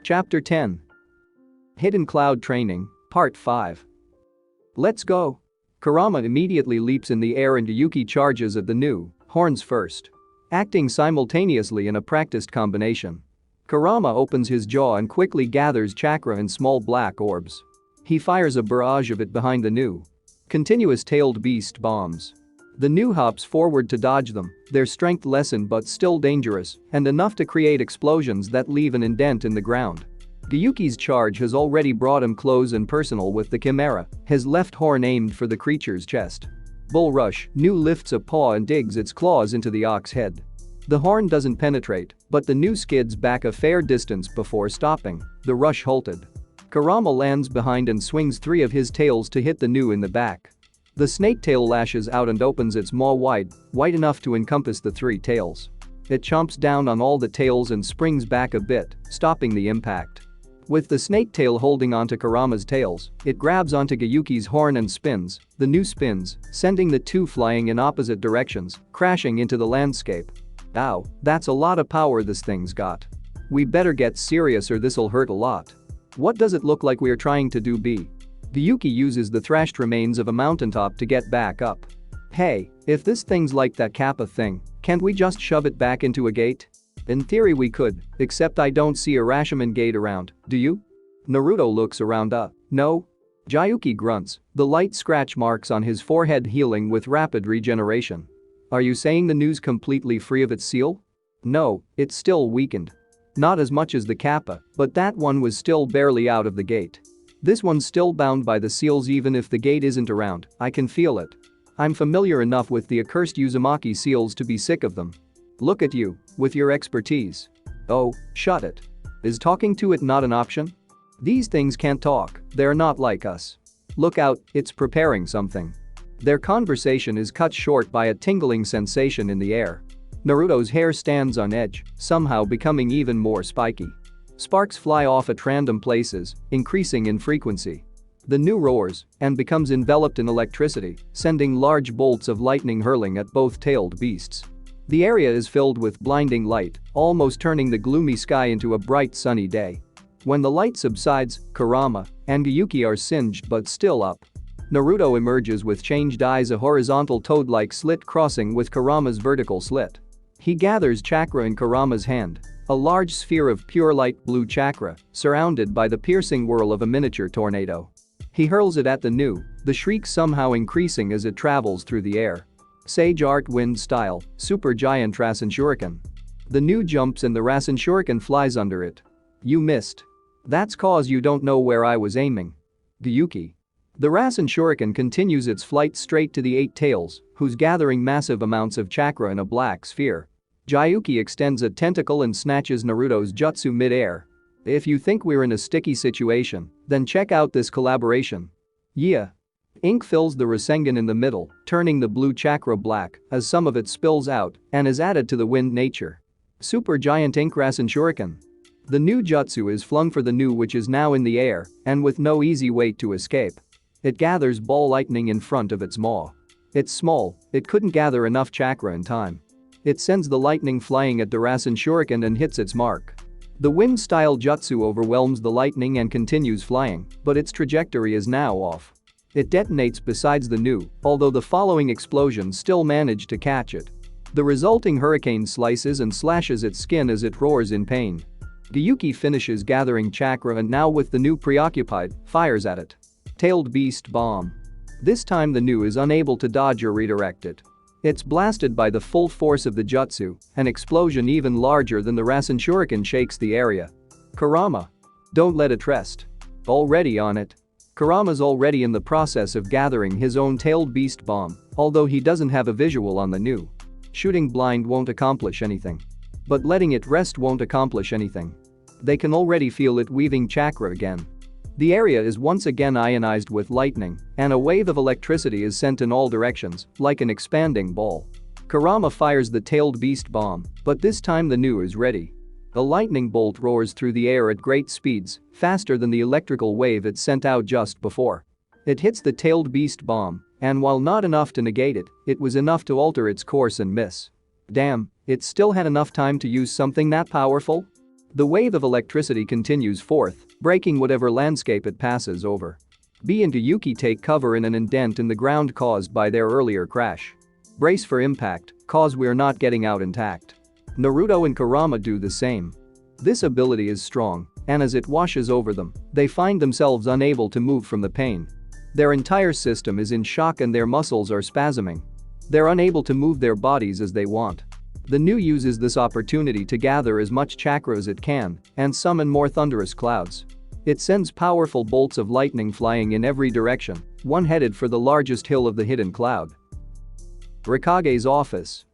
Chapter 10. Hidden Cloud Training, Part 5. Let's go. Kurama immediately leaps in the air and Yuki charges at the new horns first. Acting simultaneously in a practiced combination. Kurama opens his jaw and quickly gathers chakra in small black orbs. He fires a barrage of it behind the new continuous tailed beast bombs. The new hops forward to dodge them, their strength lessened but still dangerous and enough to create explosions that leave an indent in the ground. Gyuki's charge has already brought him close and personal with the chimera, his left horn aimed for the creature's chest. Bull Rush, new lifts a paw and digs its claws into the ox head. The horn doesn't penetrate, but the new skids back a fair distance before stopping. The rush halted. Kurama lands behind and swings three of his tails to hit the new in the back. The snake tail lashes out and opens its maw wide enough to encompass the three tails. It chomps down on all the tails and springs back a bit, stopping the impact. With the snake tail holding onto Kurama's tails, it grabs onto Gyuki's horn and spins. The new spins, sending the two flying in opposite directions, crashing into the landscape. Ow, that's a lot of power this thing's got. We better get serious or this'll hurt a lot. What does it look like we're trying to do? Gyuki uses the thrashed remains of a mountaintop to get back up. Hey, if this thing's like that Kappa thing, can't we just shove it back into a gate? In theory we could, except I don't see a Rashomon gate around, do you? Naruto looks around. No? Gyuki grunts, the light scratch marks on his forehead healing with rapid regeneration. Are you saying the new's completely free of its seal? No, it's still weakened. Not as much as the Kappa, but that one was still barely out of the gate. This one's still bound by the seals even if the gate isn't around, I can feel it. I'm familiar enough with the accursed Uzumaki seals to be sick of them. Look at you, with your expertise. Oh, shut it. Is talking to it not an option? These things can't talk, they're not like us. Look out, it's preparing something. Their conversation is cut short by a tingling sensation in the air. Naruto's hair stands on edge, somehow becoming even more spiky. Sparks fly off at random places, increasing in frequency. The new roars and becomes enveloped in electricity, sending large bolts of lightning hurling at both tailed beasts. The area is filled with blinding light, almost turning the gloomy sky into a bright sunny day. When the light subsides, Kurama and Gyuki are singed but still up. Naruto emerges with changed eyes, a horizontal toad-like slit crossing with Kurama's vertical slit. He gathers chakra in Kurama's hand, a large sphere of pure light blue chakra, surrounded by the piercing whirl of a miniature tornado. He hurls it at the new, the shriek somehow increasing as it travels through the air. Sage Art Wind Style, Super Giant Rasen Shuriken. The new jumps and the Rasen Shuriken flies under it. You missed. That's cause you don't know where I was aiming. Gyuki. The Rasen Shuriken continues its flight straight to the eight tails, who's gathering massive amounts of chakra in a black sphere. Gyuki extends a tentacle and snatches Naruto's jutsu mid-air. If you think we're in a sticky situation, then check out this collaboration. Yeah. Ink fills the Rasengan in the middle, turning the blue chakra black as some of it spills out and is added to the wind nature. Super Giant Ink Rasen Shuriken. The new jutsu is flung for the new, which is now in the air and with no easy way to escape. It gathers ball lightning in front of its maw. It's small, it couldn't gather enough chakra in time. It sends the lightning flying at the Rasen Shuriken and hits its mark. The wind-style jutsu overwhelms the lightning and continues flying, but its trajectory is now off. It detonates besides the new, although the following explosions still manage to catch it. The resulting hurricane slices and slashes its skin as it roars in pain. Gyuki finishes gathering chakra and now with the new preoccupied, fires at it. Tailed Beast Bomb. This time the new is unable to dodge or redirect it. It's blasted by the full force of the jutsu, an explosion even larger than the Rasen Shuriken shakes the area. Kurama. Don't let it rest. Already on it. Kurama's already in the process of gathering his own Tailed Beast Bomb, although he doesn't have a visual on the new. Shooting blind won't accomplish anything. But letting it rest won't accomplish anything. They can already feel it weaving chakra again. The area is once again ionized with lightning, and a wave of electricity is sent in all directions, like an expanding ball. Kurama fires the Tailed Beast Bomb, but this time the new is ready. A lightning bolt roars through the air at great speeds, faster than the electrical wave it sent out just before. It hits the Tailed Beast Bomb, and while not enough to negate it, it was enough to alter its course and miss. Damn, it still had enough time to use something that powerful? The wave of electricity continues forth, breaking whatever landscape it passes over. B and Yuki take cover in an indent in the ground caused by their earlier crash. Brace for impact, cause we're not getting out intact. Naruto and Kurama do the same. This ability is strong, and as it washes over them, they find themselves unable to move from the pain. Their entire system is in shock and their muscles are spasming. They're unable to move their bodies as they want. The Nu uses this opportunity to gather as much chakra as it can and summon more thunderous clouds. It sends powerful bolts of lightning flying in every direction, one headed for the largest hill of the hidden cloud. Rikage's office.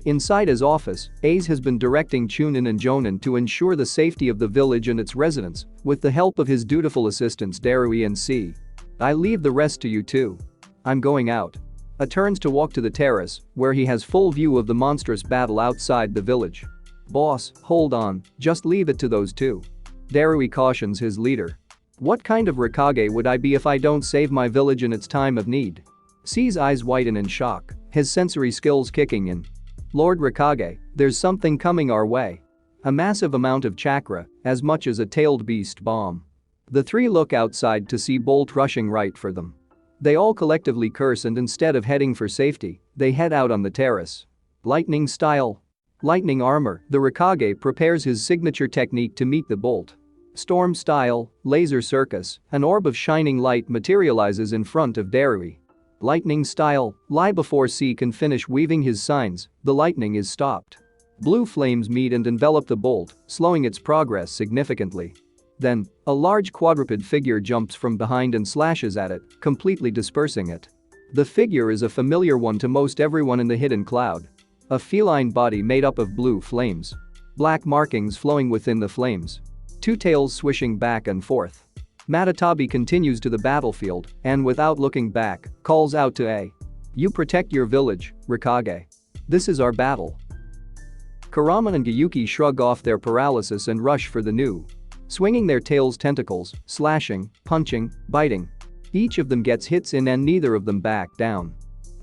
Inside his office, Ace has been directing Chunin and Jonin to ensure the safety of the village and its residents with the help of his dutiful assistants Darui and C. I leave the rest to you two. I'm going out. A turns to walk to the terrace, where he has full view of the monstrous battle outside the village. Boss, hold on, just leave it to those two. Darui cautions his leader. What kind of Rikage would I be if I don't save my village in its time of need? C's eyes widen in shock, his sensory skills kicking in. Lord Rikage, there's something coming our way. A massive amount of chakra, as much as a tailed beast bomb. The three look outside to see Bolt rushing right for them. They all collectively curse and instead of heading for safety, they head out on the terrace. Lightning style. Lightning armor, the Rikage prepares his signature technique to meet the bolt. Storm style, laser circus, an orb of shining light materializes in front of Darui. Lightning style, lie before C can finish weaving his signs, the lightning is stopped. Blue flames meet and envelop the bolt, slowing its progress significantly. Then, a large quadruped figure jumps from behind and slashes at it, completely dispersing it. The figure is a familiar one to most everyone in the hidden cloud. A feline body made up of blue flames. Black markings flowing within the flames. Two tails swishing back and forth. Matatabi continues to the battlefield and without looking back, calls out to A. You protect your village, Rikage. This is our battle. Kurama and Gyuki shrug off their paralysis and rush for the Nu. Swinging their tails tentacles, slashing, punching, biting. Each of them gets hits in and neither of them back down.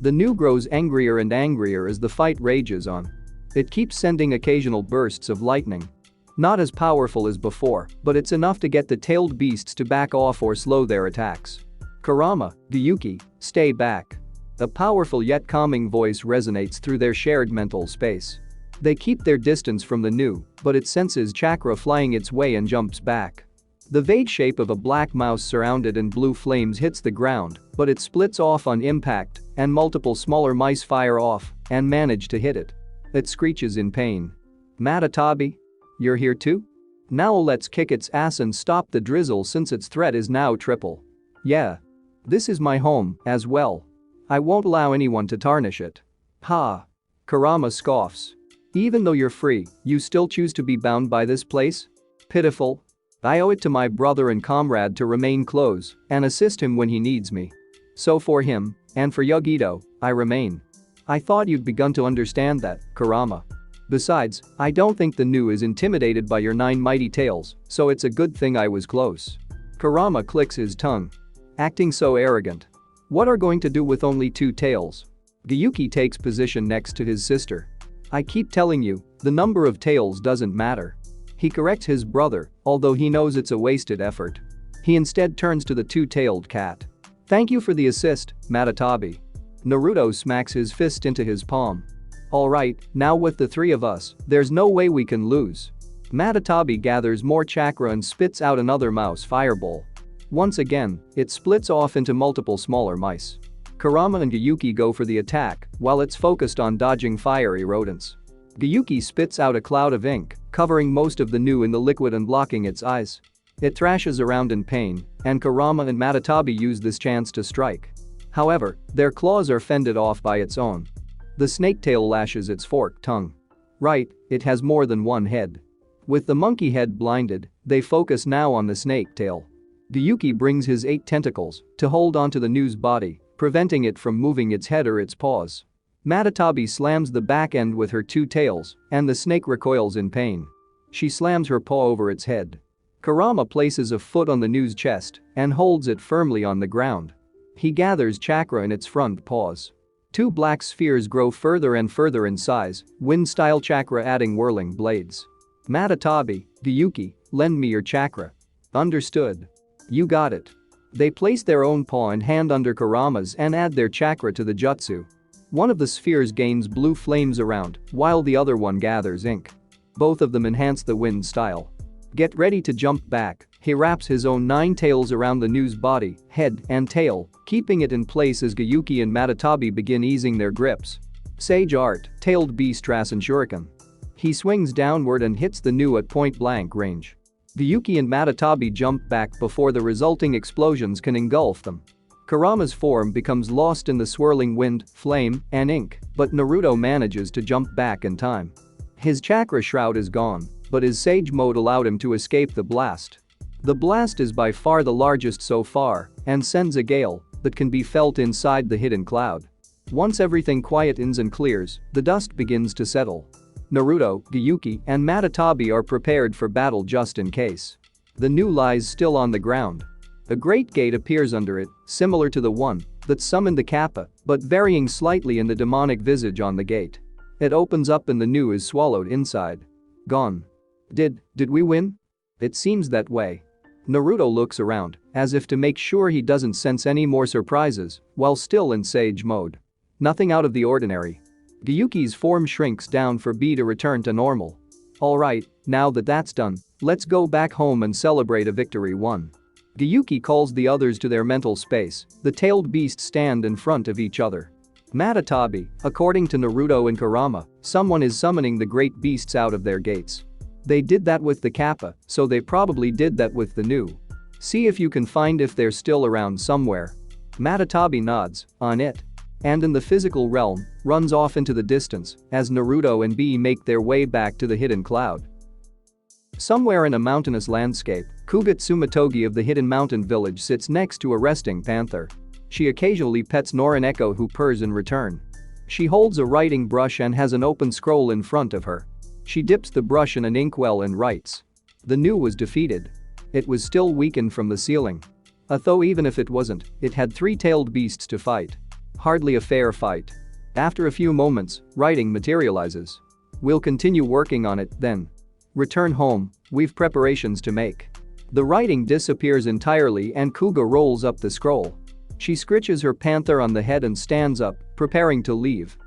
The Nu grows angrier and angrier as the fight rages on. It keeps sending occasional bursts of lightning. Not as powerful as before, but it's enough to get the tailed beasts to back off or slow their attacks. Kurama, Gyuki, stay back. A powerful yet calming voice resonates through their shared mental space. They keep their distance from the Nu, but it senses chakra flying its way and jumps back. The vague shape of a black mouse surrounded in blue flames hits the ground, but it splits off on impact, and multiple smaller mice fire off and manage to hit it. It screeches in pain. Matatabi? You're here too? Now let's kick its ass and stop the drizzle since its threat is now triple. Yeah. This is my home, as well. I won't allow anyone to tarnish it. Ha. Kurama scoffs. Even though you're free, you still choose to be bound by this place? Pitiful. I owe it to my brother and comrade to remain close and assist him when he needs me. So for him, and for Yugito, I remain. I thought you'd begun to understand that, Kurama. Besides, I don't think the Nu is intimidated by your 9 mighty tails, so it's a good thing I was close. Kurama clicks his tongue. Acting so arrogant. What are going to do with only 2 tails? Gyuki takes position next to his sister. I keep telling you, the number of tails doesn't matter. He corrects his brother, although he knows it's a wasted effort. He instead turns to the 2-tailed cat. Thank you for the assist, Matatabi. Naruto smacks his fist into his palm. Alright, now with the 3 of us, there's no way we can lose. Matatabi gathers more chakra and spits out another mouse fireball. Once again, it splits off into multiple smaller mice. Kurama and Gyuki go for the attack, while it's focused on dodging fiery rodents. Gyuki spits out a cloud of ink, covering most of the Nu in the liquid and blocking its eyes. It thrashes around in pain, and Kurama and Matatabi use this chance to strike. However, their claws are fended off by its own. The snake tail lashes its forked tongue. Right, it has more than one head. With the monkey head blinded, they focus now on the snake tail. Gyuki brings his 8 tentacles to hold onto the Nu's body, preventing it from moving its head or its paws. Matatabi slams the back end with her 2 tails, and the snake recoils in pain. She slams her paw over its head. Kurama places a foot on the Nu's chest and holds it firmly on the ground. He gathers chakra in its front paws. 2 black spheres grow further and further in size, wind-style chakra adding whirling blades. Matatabi, Gyuki, lend me your chakra. Understood. You got it. They place their own paw and hand under Kurama's and add their chakra to the jutsu. One of the spheres gains blue flames around, while the other one gathers ink. Both of them enhance the wind style. Get ready to jump back. He wraps his own 9 tails around the Nu's body, head, and tail, keeping it in place as Gyuki and Matatabi begin easing their grips. Sage Art, Tailed Beast Rasen Shuriken. He swings downward and hits the Nu at point-blank range. Gyuki and Matatabi jump back before the resulting explosions can engulf them. Kurama's form becomes lost in the swirling wind, flame, and ink, but Naruto manages to jump back in time. His chakra shroud is gone, but his Sage mode allowed him to escape the blast. The blast is by far the largest so far and sends a gale that can be felt inside the hidden cloud. Once everything quietens and clears, the dust begins to settle. Naruto, Gyuki, and Matatabi are prepared for battle just in case. The Nu lies still on the ground. A great gate appears under it, similar to the one that summoned the Kappa, but varying slightly in the demonic visage on the gate. It opens up and the Nu is swallowed inside. Gone. Did we win? It seems that way. Naruto looks around, as if to make sure he doesn't sense any more surprises, while still in Sage mode. Nothing out of the ordinary. Gyuki's form shrinks down for B to return to normal. Alright, now that that's done, let's go back home and celebrate a victory won. Gyuki calls the others to their mental space. The tailed beasts stand in front of each other. Matatabi, according to Naruto and Kurama, someone is summoning the great beasts out of their gates. They did that with the Kappa, so they probably did that with the Nu. See if you can find if they're still around somewhere. Matatabi nods, on it. And in the physical realm, runs off into the distance as Naruto and B make their way back to the hidden cloud. Somewhere in a mountainous landscape, Kugat Sumitogi of the hidden mountain village sits next to a resting panther. She occasionally pets Norineko, who purrs in return. She holds a writing brush and has an open scroll in front of her. She dips the brush in an inkwell and writes. The Nu was defeated. It was still weakened from the ceiling. Although even if it wasn't, it had 3 tailed beasts to fight. Hardly a fair fight. After a few moments, writing materializes. We'll continue working on it then. Return home, we've preparations to make. The writing disappears entirely and Kuga rolls up the scroll. She scritches her panther on the head and stands up, preparing to leave.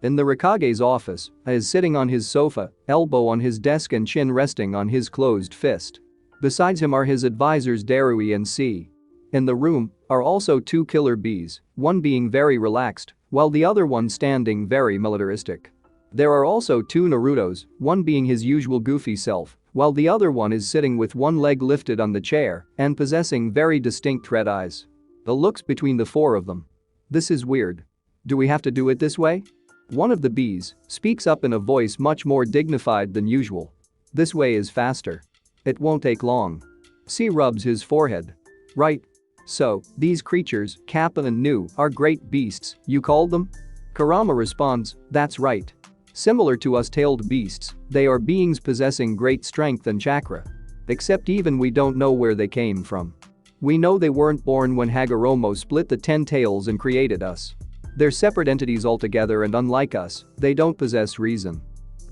In the Rikage's office, A is sitting on his sofa, elbow on his desk and chin resting on his closed fist. Besides him are his advisors Darui and C. In the room are also 2 killer bees, one being very relaxed, while the other one standing very militaristic. There are also 2 Narutos, one being his usual goofy self, while the other one is sitting with one leg lifted on the chair and possessing very distinct red eyes. The looks between the 4 of them. This is weird. Do we have to do it this way? One of the bees speaks up in a voice much more dignified than usual. This way is faster. It won't take long. C rubs his forehead. Right. So, these creatures, Kappa and Nu, are great beasts, you called them? Kurama responds, that's right. Similar to us tailed beasts, they are beings possessing great strength and chakra. Except even we don't know where they came from. We know they weren't born when Hagoromo split the 10 tails and created us. They're separate entities altogether and unlike us, they don't possess reason.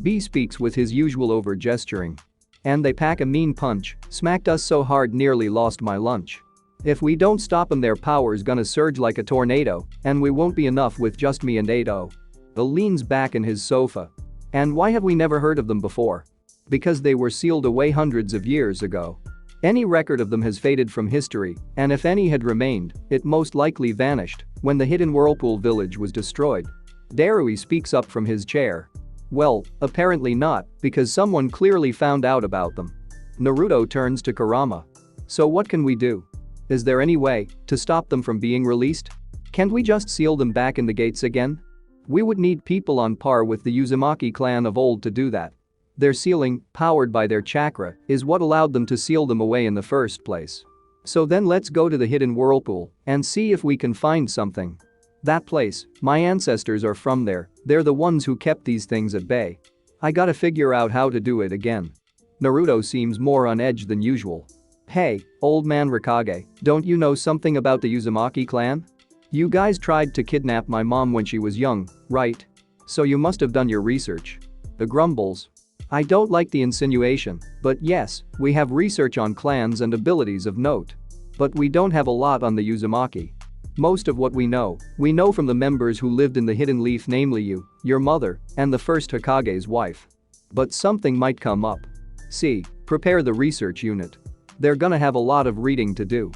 B speaks with his usual over-gesturing. And they pack a mean punch, smacked us so hard nearly lost my lunch. If we don't stop them their power's gonna surge like a tornado, and we won't be enough with just me and Ado. Bill leans back in his sofa. And why have we never heard of them before? Because they were sealed away hundreds of years ago. Any record of them has faded from history, and if any had remained, it most likely vanished when the hidden whirlpool village was destroyed. Darui speaks up from his chair. Well, apparently not, because someone clearly found out about them. Naruto turns to Kurama. So what can we do? Is there any way to stop them from being released? Can't we just seal them back in the gates again? We would need people on par with the Uzumaki clan of old to do that. Their sealing, powered by their chakra, is what allowed them to seal them away in the first place. So then let's go to the hidden whirlpool and see if we can find something. That place, my ancestors are from there, they're the ones who kept these things at bay. I gotta figure out how to do it again. Naruto seems more on edge than usual. Hey, old man Rikage, don't you know something about the Uzumaki clan? You guys tried to kidnap my mom when she was young, right? So you must have done your research. The grumbles. I don't like the insinuation, but yes, we have research on clans and abilities of note. But we don't have a lot on the Uzumaki. Most of what we know from the members who lived in the Hidden Leaf, namely you, your mother, and the first Hokage's wife. But something might come up. See, prepare the research unit. They're gonna have a lot of reading to do.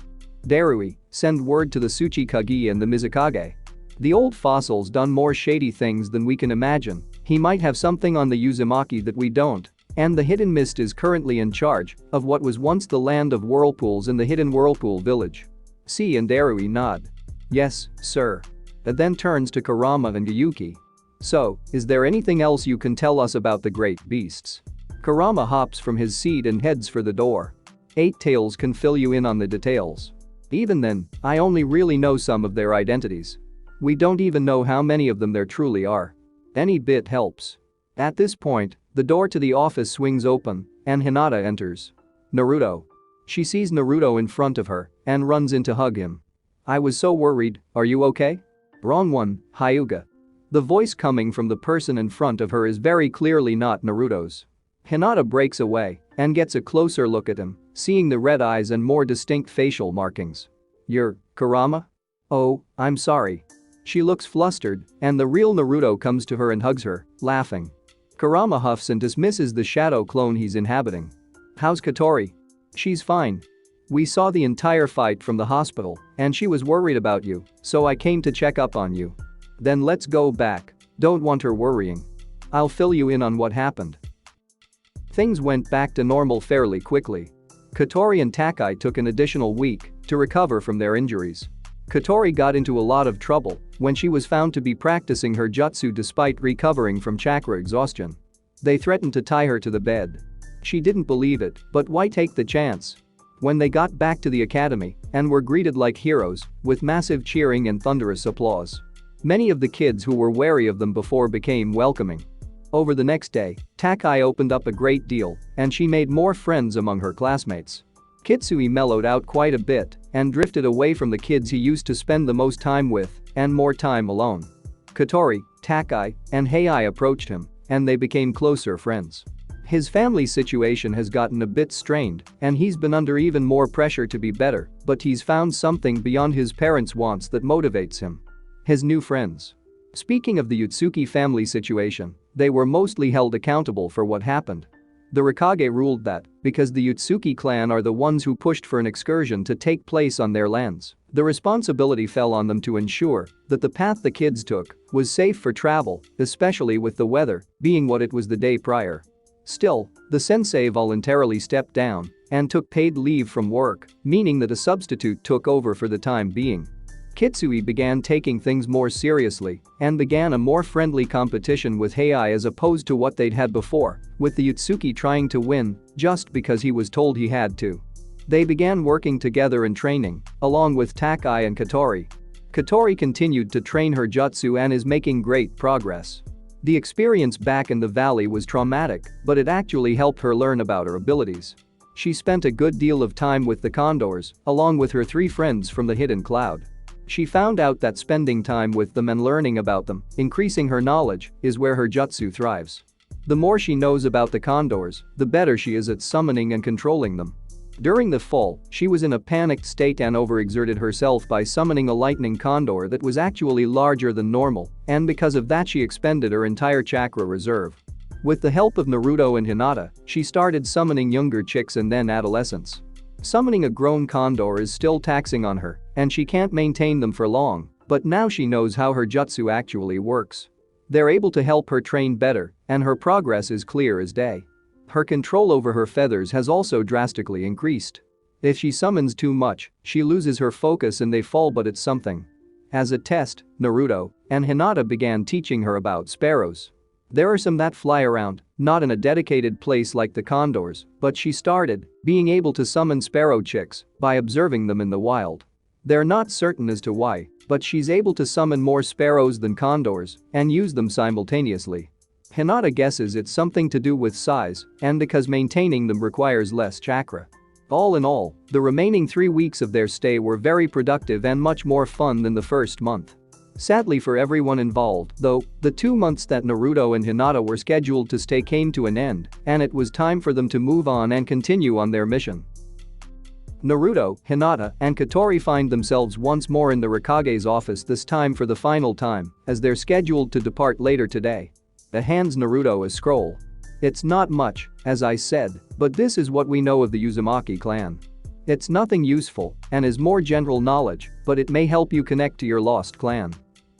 Darui, send word to the Tsuchikage and the Mizukage. The old fossil's done more shady things than we can imagine. He might have something on the Uzumaki that we don't. And the Hidden Mist is currently in charge of what was once the land of whirlpools in the Hidden Whirlpool village. C and Darui nod. Yes, sir. It then turns to Kurama and Yuki. So, is there anything else you can tell us about the great beasts? Kurama hops from his seat and heads for the door. Eight Tails can fill you in on the details. Even then, I only really know some of their identities. We don't even know how many of them there truly are. Any bit helps. At this point, the door to the office swings open, and Hinata enters. Naruto. She sees Naruto in front of her and runs in to hug him. I was so worried, are you okay? Wrong one, Hyuga. The voice coming from the person in front of her is very clearly not Naruto's. Hinata breaks away and gets a closer look at him, seeing the red eyes and more distinct facial markings. You're Kurama? Oh, I'm sorry. She looks flustered, and the real Naruto comes to her and hugs her, laughing. Kurama huffs and dismisses the shadow clone he's inhabiting. How's Katori? She's fine. We saw the entire fight from the hospital, and she was worried about you, so I came to check up on you. Then let's go back. Don't want her worrying. I'll fill you in on what happened. Things went back to normal fairly quickly. Katori and Takai took an additional week to recover from their injuries. Katori got into a lot of trouble when she was found to be practicing her jutsu despite recovering from chakra exhaustion. They threatened to tie her to the bed. She didn't believe it, but why take the chance? When they got back to the academy and were greeted like heroes with massive cheering and thunderous applause. Many of the kids who were wary of them before became welcoming. Over the next day, Takai opened up a great deal and she made more friends among her classmates. Kitsui mellowed out quite a bit and drifted away from the kids he used to spend the most time with and more time alone. Katori, Takai, and Heiai approached him and they became closer friends. His family situation has gotten a bit strained and he's been under even more pressure to be better, but he's found something beyond his parents' wants that motivates him. His new friends. Speaking of the Utsuki family situation, they were mostly held accountable for what happened. The Raikage ruled that, because the Utsuki clan are the ones who pushed for an excursion to take place on their lands, the responsibility fell on them to ensure that the path the kids took was safe for travel, especially with the weather being what it was the day prior. Still, the sensei voluntarily stepped down and took paid leave from work, meaning that a substitute took over for the time being. Kitsui began taking things more seriously and began a more friendly competition with Heiai as opposed to what they'd had before, with the Utsuki trying to win just because he was told he had to. They began working together in training, along with Takai and Katori. Katori continued to train her jutsu and is making great progress. The experience back in the valley was traumatic, but it actually helped her learn about her abilities. She spent a good deal of time with the condors, along with her three friends from the Hidden Cloud. She found out that spending time with them and learning about them, increasing her knowledge, is where her jutsu thrives. The more she knows about the condors, the better she is at summoning and controlling them. During the fall, she was in a panicked state and overexerted herself by summoning a lightning condor that was actually larger than normal, and because of that she expended her entire chakra reserve. With the help of Naruto and Hinata, she started summoning younger chicks and then adolescents. Summoning a grown condor is still taxing on her, and she can't maintain them for long, but now she knows how her jutsu actually works. They're able to help her train better, and her progress is clear as day. Her control over her feathers has also drastically increased. If she summons too much, she loses her focus and they fall, but it's something. As a test, Naruto and Hinata began teaching her about sparrows. There are some that fly around, not in a dedicated place like the condors, but she started being able to summon sparrow chicks by observing them in the wild. They're not certain as to why, but she's able to summon more sparrows than condors and use them simultaneously. Hinata guesses it's something to do with size and because maintaining them requires less chakra. All in all, the remaining 3 weeks of their stay were very productive and much more fun than the first month. Sadly for everyone involved, though, the 2 months that Naruto and Hinata were scheduled to stay came to an end, and it was time for them to move on and continue on their mission. Naruto, Hinata, and Katori find themselves once more in the Hokage's office, this time for the final time, as they're scheduled to depart later today. Hands Naruto a scroll. It's not much, as I said, but this is what we know of the Uzumaki clan. It's nothing useful and is more general knowledge, but it may help you connect to your lost clan.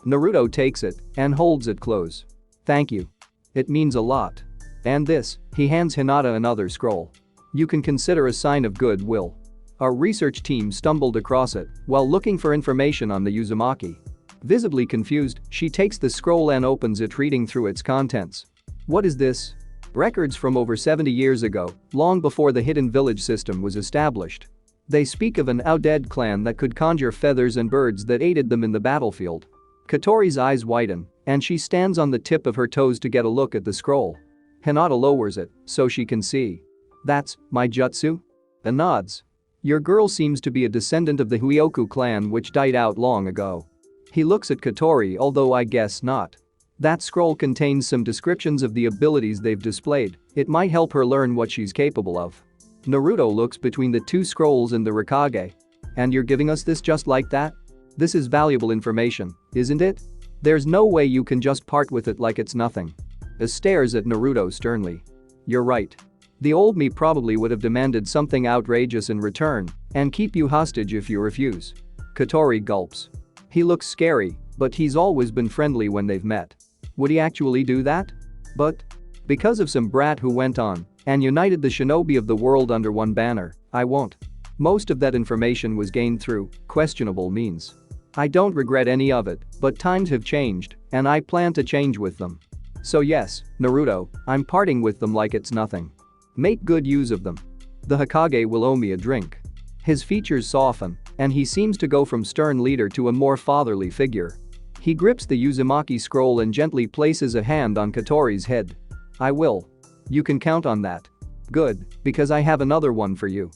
Naruto takes it and holds it close. Thank you. It means a lot. And this, he hands Hinata another scroll. You can consider a sign of goodwill. Our research team stumbled across it while looking for information on the Uzumaki. Visibly confused, she takes the scroll and opens it, reading through its contents. What is this? Records from over 70 years ago, long before the hidden village system was established. They speak of an undead clan that could conjure feathers and birds that aided them in the battlefield. Katori's eyes widen, and she stands on the tip of her toes to get a look at the scroll. Hinata lowers it so she can see. That's my jutsu? And nods. Your girl seems to be a descendant of the Hyoku clan, which died out long ago. He looks at Katori, although I guess not. That scroll contains some descriptions of the abilities they've displayed. It might help her learn what she's capable of. Naruto looks between the two scrolls and the Hokage. And you're giving us this just like that? This is valuable information, isn't it? There's no way you can just part with it like it's nothing. He stares at Naruto sternly. You're right. The old me probably would have demanded something outrageous in return and keep you hostage if you refuse. Katori gulps. He looks scary, but he's always been friendly when they've met. Would he actually do that? But because of some brat who went on and united the shinobi of the world under one banner, I won't. Most of that information was gained through questionable means. I don't regret any of it, but times have changed, and I plan to change with them. So yes, Naruto, I'm parting with them like it's nothing. Make good use of them. The Hokage will owe me a drink. His features soften, and he seems to go from stern leader to a more fatherly figure. He grips the Uzumaki scroll and gently places a hand on Katori's head. I will. You can count on that. Good, because I have another one for you.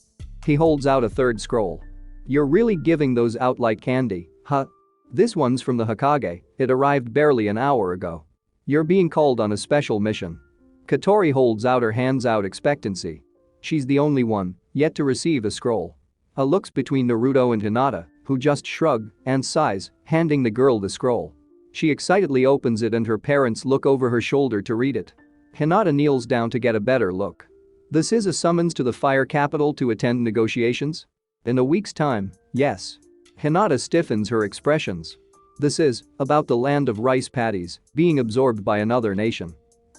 He holds out a third scroll. You're really giving those out like candy, huh? This one's from the Hokage, it arrived barely an hour ago. You're being called on a special mission. Katori holds out her hands out expectancy. She's the only one yet to receive a scroll. Looks between Naruto and Hinata, who just shrug and sighs, handing the girl the scroll. She excitedly opens it and her parents look over her shoulder to read it. Hinata kneels down to get a better look. This is a summons to the fire capital to attend negotiations? In a week's time, yes. Hinata stiffens her expressions. This is about the land of rice paddies being absorbed by another nation.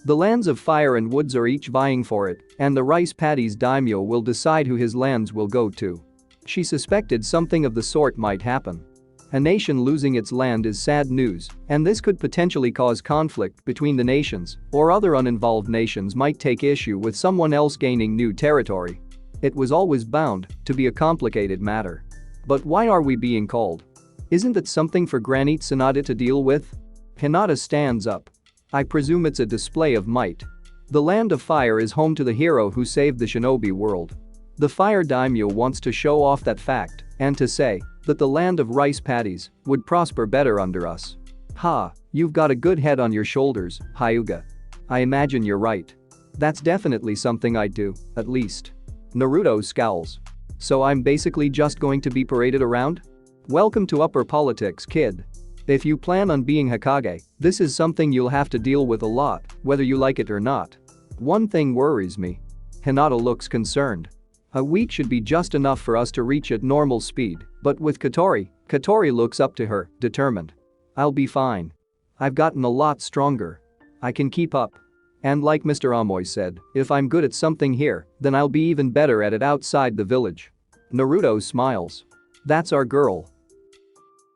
The lands of fire and woods are each vying for it, and the rice paddies daimyo will decide who his lands will go to. She suspected something of the sort might happen. A nation losing its land is sad news, and this could potentially cause conflict between the nations, or other uninvolved nations might take issue with someone else gaining new territory. It was always bound to be a complicated matter. But why are we being called? Isn't it something for Granite Tsunade to deal with? Hinata stands up. I presume it's a display of might. The land of fire is home to the hero who saved the shinobi world. The fire daimyo wants to show off that fact and to say that the land of rice paddies would prosper better under us. Ha, you've got a good head on your shoulders, Hyuga. I imagine you're right. That's definitely something I'd do, at least. Naruto scowls. So I'm basically just going to be paraded around? Welcome to upper politics, kid. If you plan on being Hokage, this is something you'll have to deal with a lot, whether you like it or not. One thing worries me. Hinata looks concerned. A week should be just enough for us to reach at normal speed, but with Katori looks up to her, determined. I'll be fine. I've gotten a lot stronger. I can keep up. And like Mr. Amoy said, if I'm good at something here, then I'll be even better at it outside the village. Naruto smiles. That's our girl.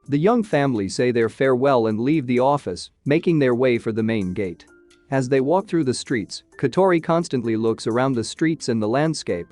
The young family say their farewell and leave the office, making their way for the main gate. As they walk through the streets, Katori constantly looks around the streets and the landscape.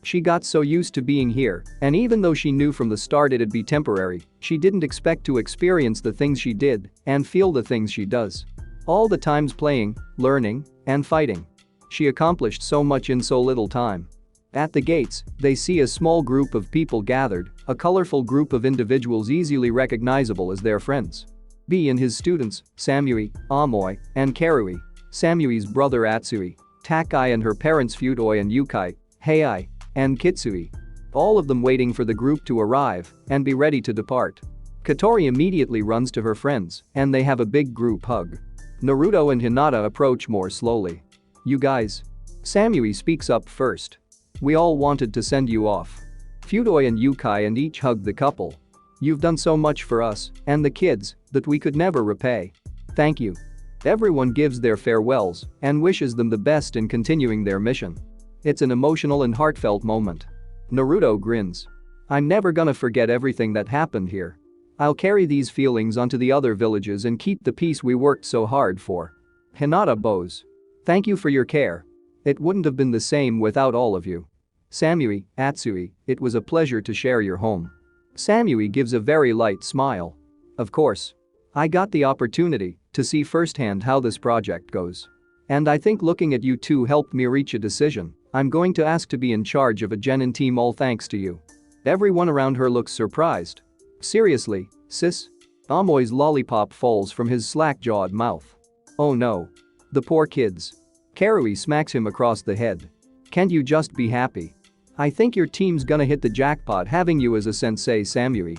She got so used to being here, and even though she knew from the start it'd be temporary, she didn't expect to experience the things she did and feel the things she does. All the times playing, learning, and fighting. She accomplished so much in so little time. At the gates, they see a small group of people gathered, a colorful group of individuals easily recognizable as their friends. B and his students, Samui, Amoy, and Karui. Samui's brother Atsui, Takai and her parents Futoi and Yukai, Heiai, and Kitsui. All of them waiting for the group to arrive and be ready to depart. Katori immediately runs to her friends and they have a big group hug. Naruto and Hinata approach more slowly. You guys. Samui speaks up first. We all wanted to send you off. Futoi and Yukai and each hug the couple. You've done so much for us and the kids that we could never repay. Thank you. Everyone gives their farewells and wishes them the best in continuing their mission. It's an emotional and heartfelt moment. Naruto grins. I'm never gonna forget everything that happened here. I'll carry these feelings onto the other villages and keep the peace we worked so hard for. Hinata bows. Thank you for your care. It wouldn't have been the same without all of you. Samui, Atsui, it was a pleasure to share your home. Samui gives a very light smile. Of course. I got the opportunity to see firsthand how this project goes. And I think looking at you two helped me reach a decision. I'm going to ask to be in charge of a genin team all thanks to you. Everyone around her looks surprised. Seriously, sis? Amoy's lollipop falls from his slack-jawed mouth. Oh no. The poor kids. Karui smacks him across the head. Can't you just be happy? I think your team's gonna hit the jackpot having you as a sensei, Samui.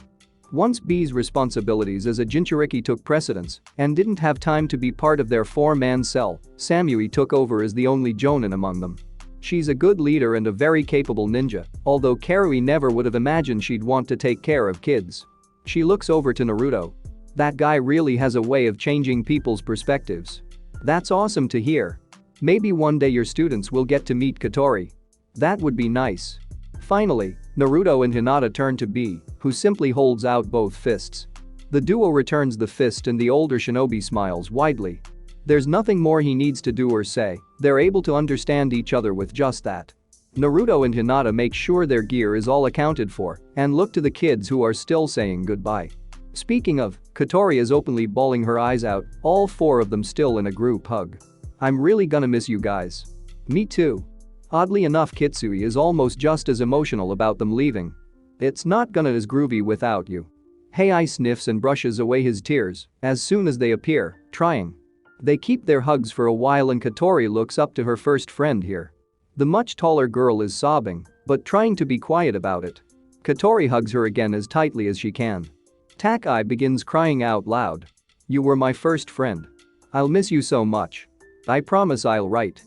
Once B's responsibilities as a Jinchuriki took precedence and didn't have time to be part of their four-man cell, Samui took over as the only jonin among them. She's a good leader and a very capable ninja, although Karui never would have imagined she'd want to take care of kids. She looks over to Naruto. That guy really has a way of changing people's perspectives. That's awesome to hear. Maybe one day your students will get to meet Katori. That would be nice. Finally, Naruto and Hinata turn to B, who simply holds out both fists. The duo returns the fist and the older shinobi smiles widely. There's nothing more he needs to do or say, they're able to understand each other with just that. Naruto and Hinata make sure their gear is all accounted for and look to the kids who are still saying goodbye. Speaking of, Katori is openly bawling her eyes out, all four of them still in a group hug. I'm really gonna miss you guys. Me too. Oddly enough, Kitsui is almost just as emotional about them leaving. It's not gonna as groovy without you. Heiai sniffs and brushes away his tears as soon as they appear, trying. They keep their hugs for a while and Katori looks up to her first friend here. The much taller girl is sobbing, but trying to be quiet about it. Katori hugs her again as tightly as she can. Takai begins crying out loud. You were my first friend. I'll miss you so much. I promise I'll write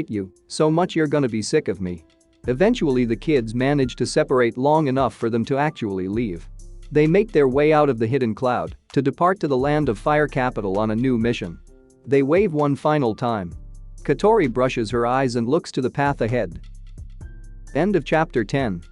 you so much you're gonna be sick of me. Eventually the kids manage to separate long enough for them to actually leave. They make their way out of the hidden cloud to depart to the land of Fire Capital on a new mission. They wave one final time. Katori brushes her eyes and looks to the path ahead. End of chapter 10.